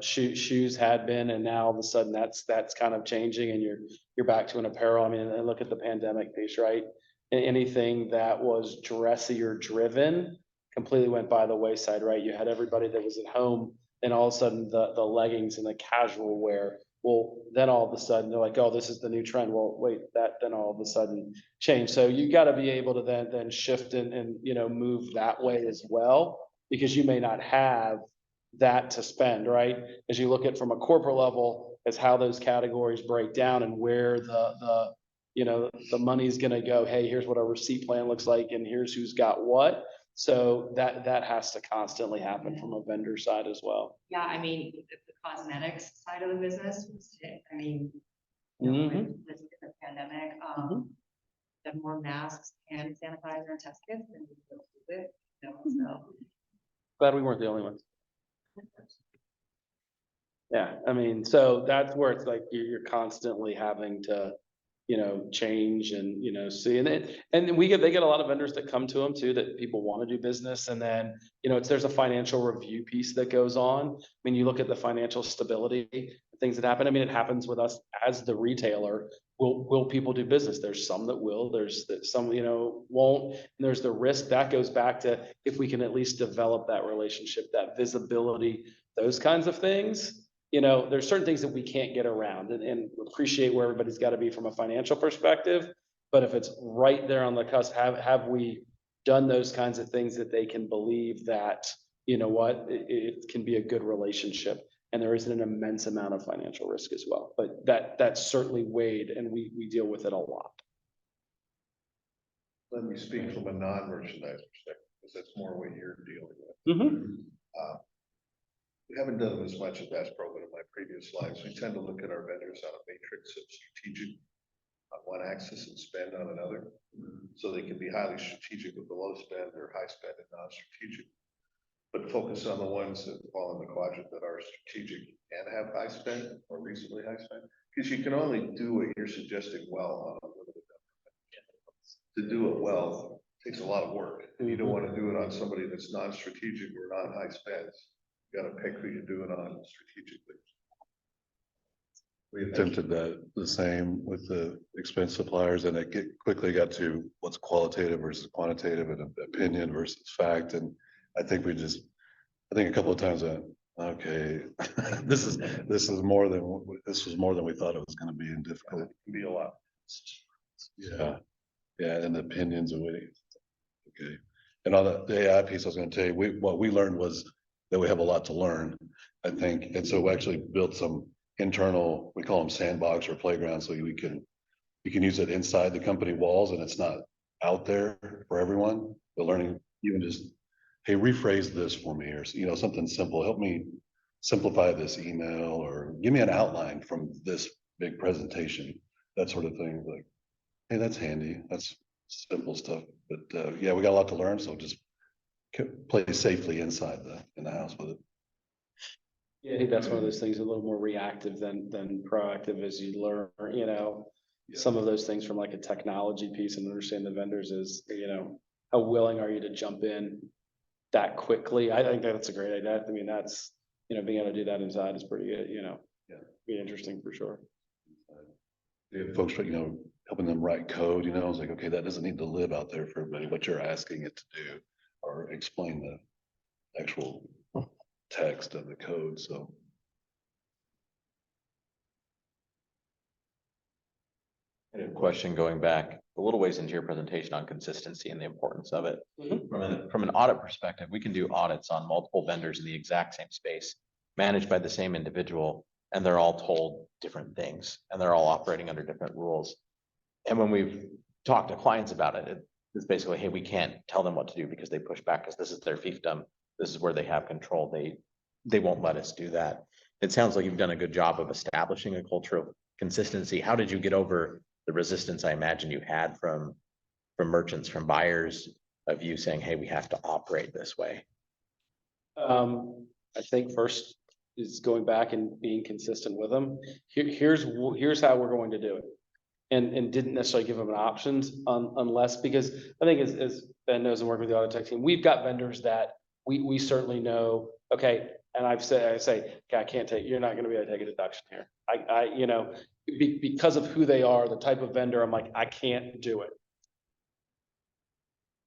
shoes had been, and now all of a sudden that's kind of changing and you're back to an apparel. I mean, and look at the pandemic piece, right? Anything that was dressier driven completely went by the wayside, right? You had everybody that was at home and all of a sudden the leggings and the casual wear. Well, then all of a sudden they're like, oh, this is the new trend. Well, wait, that then all of a sudden changed. So you got to be able to then shift and move that way as well, because you may not have that to spend, right? As you look at from a corporate level, as how those categories break down and where the money's gonna go. Hey, here's what our receipt plan looks like, and here's who's got what. So that has to constantly happen from a vendor side as well. Yeah, I mean, the cosmetics side of the business was hit, I mean, with the pandemic, the more masks and sanitizer and test kits, and we go through it, so. Glad we weren't the only ones. Yeah, I mean, so that's where it's like you're constantly having to, change and, see, and they get a lot of vendors that come to them too, that people want to do business. And then, there's a financial review piece that goes on. I mean, you look at the financial stability, things that happen. I mean, it happens with us as the retailer. Will people do business? There's some that will, there's some, won't. And there's the risk that goes back to if we can at least develop that relationship, that visibility, those kinds of things. There's certain things that we can't get around and appreciate where everybody's got to be from a financial perspective. But if it's right there on the cusp, have we done those kinds of things that they can believe that, it can be a good relationship, and there isn't an immense amount of financial risk as well. But that's certainly weighed, and we deal with it a lot. Let me speak from a non-merchandise perspective, because that's more what you're dealing with. We haven't done as much as Bass Pro, but in my previous slides, we tend to look at our vendors on a matrix of strategic on one axis and spend on another. So they can be highly strategic with the low spend or high spend and non-strategic, but focus on the ones that fall in the quadrant that are strategic and have high spend or reasonably high spend. Because you can only do what you're suggesting well on a limited number. To do it well takes a lot of work, and you don't want to do it on somebody that's non-strategic or non-high spends. You gotta pick who you're doing on strategically. We attempted that the same with the expense suppliers, and it quickly got to what's qualitative versus quantitative and opinion versus fact. And I think a couple of times okay, this was more than we thought it was going to be, and difficult. It can be a lot. Yeah, and the opinions of waiting. Okay, and on the AI piece, I was going to tell you, what we learned was that we have a lot to learn, I think. And so we actually built some internal, we call them sandbox or playgrounds, so you can use it inside the company walls, and it's not out there for everyone. But learning, even just, hey, rephrase this for me, or something simple. Help me simplify this email, or give me an outline from this big presentation, that sort of thing. Like, hey, that's handy. That's simple stuff. But yeah, we got a lot to learn, so just play safely inside in the house with it. Yeah, I think that's one of those things a little more reactive than proactive as you learn, some of those things from like a technology piece, and understand the vendors is, how willing are you to jump in that quickly? I think that's a great idea. I mean, that's, being able to do that inside is pretty good, be interesting for sure. Folks, helping them write code, I was like, okay, that doesn't need to live out there for everybody, what you're asking it to do, or explain the actual text of the code. So I had a question going back a little ways into your presentation on consistency and the importance of it. From an audit perspective, we can do audits on multiple vendors in the exact same space, managed by the same individual, and they're all told different things, and they're all operating under different rules. And when we've talked to clients about it, it's basically, hey, we can't tell them what to do because they push back, because this is their fiefdom. This is where they have control. They won't let us do that. It sounds like you've done a good job of establishing a culture of consistency. How did you get over the resistance I imagine you had from merchants, from buyers, of you saying, hey, we have to operate this way? I think first is going back and being consistent with them. Here's how we're going to do it. And didn't necessarily give them an options unless, because I think as Ben knows and working with the audit tech team, we've got vendors that we certainly know, okay, And I say, okay, I can't take, you're not gonna be able to take a deduction here. You know, because of who they are, the type of vendor, I'm like, I can't do it.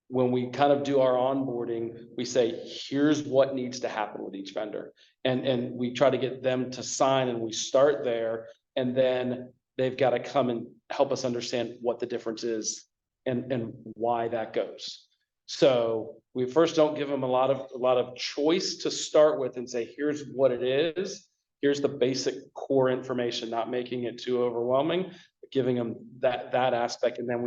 When we kind of do our onboarding, we say, here's what needs to happen with each vendor. And we try to get them to sign and we start there. And then they've got to come and help us understand what the difference is and why that goes. So we first don't give them a lot of choice to start with and say, here's what it is. Here's the basic core information, not making it too overwhelming, but giving them that aspect. And then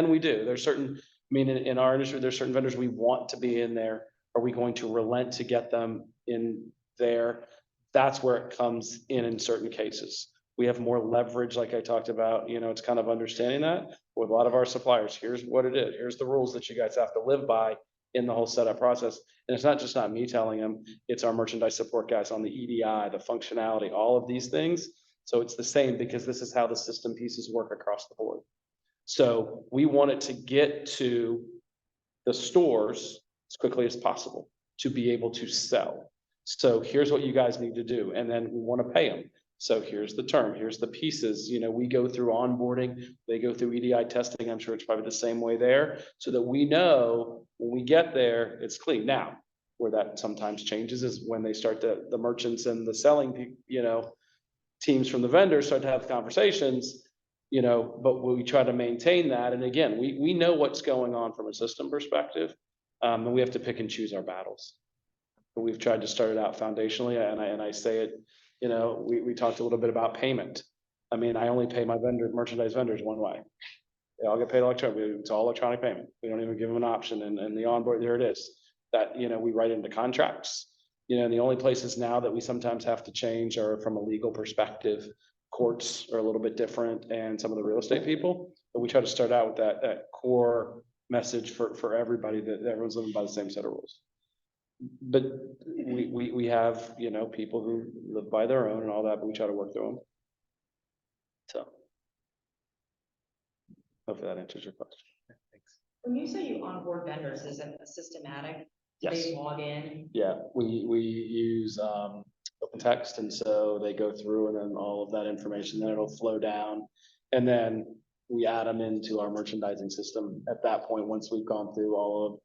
we do. There's certain, I mean, in our industry, there's certain vendors we want to be in there. Are we going to relent to get them in there? That's where it comes in certain cases. We have more leverage, like I talked about, you know, it's kind of understanding that with a lot of our suppliers. Here's what it is. Here's the rules that you guys have to live by in the whole setup process. And it's not just me telling them, it's our merchandise support guys on the EDI, the functionality, all of these things. So it's the same because this is how the system pieces work across the board. So we want it to get to the stores as quickly as possible to be able to sell. So here's what you guys need to do. And then we want to pay them. So here's the term, here's the pieces, you know, we go through onboarding, they go through EDI testing. I'm sure it's probably the same way there, so that we know when we get there, it's clean. Now, where that sometimes changes is when they start the merchants and the selling, you know, teams from the vendors start to have conversations, you know, but we try to maintain that. And again, we know what's going on from a system perspective, and we have to pick and choose our battles. But we've tried to start it out foundationally, and I say it, you know, we talked a little bit about payment. I mean, I only pay my merchandise vendors one way. They all get paid electronically. It's all electronic payment. We don't even give them an option. And the onboard, there it is. That, you know, we write into contracts. You know, the only places now that we sometimes have to change are from a legal perspective. Courts are a little bit different and some of the real estate people. But we try to start out with that core message for everybody, that everyone's living by the same set of rules. But we have, you know, people who live by their own and all that, but we try to work through them. So hopefully that answers your question. Thanks. When you say you onboard vendors, is it systematic? Yes. They log in? Yeah, we use open text, and so they go through and then all of that information, then it'll flow down. And then we add them into our merchandising system at that point, once we've gone through all of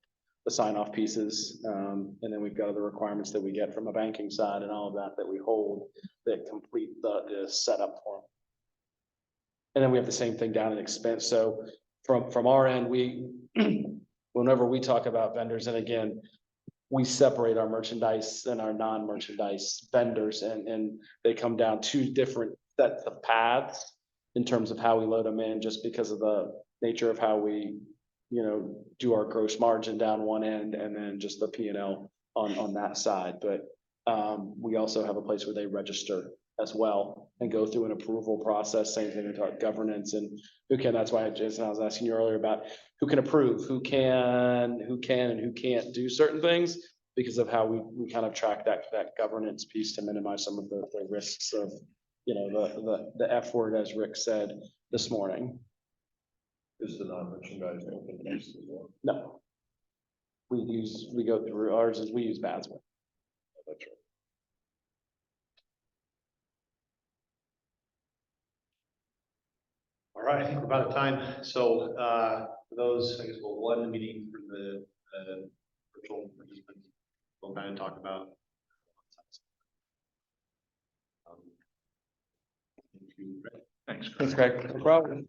the sign off pieces. And then we've got other requirements that we get from a banking side and all of that we hold that complete the setup for them. And then we have the same thing down in expense. So from our end, whenever we talk about vendors, and again, we separate our merchandise and our non-merchandise vendors, and they come down two different sets of paths in terms of how we load them in, just because of the nature of how we, you know, do our gross margin down one end and then just the P&L on that side. But we also have a place where they register as well and go through an approval process. Same thing with our governance and who can. That's why, Jason, I was asking you earlier about who can approve, who can and who can't do certain things, because of how we kind of track that governance piece to minimize some of the risks of, you know, the F word, as Rick said this morning. Is the non-merchandise open use as well? No. We go through ours as we use Badswin. That's right. All right, I think we're about out of time. So for those, I guess we'll end the meeting for the virtual participants. We'll kind of talk about. Thank you. Thanks, Greg. No problem.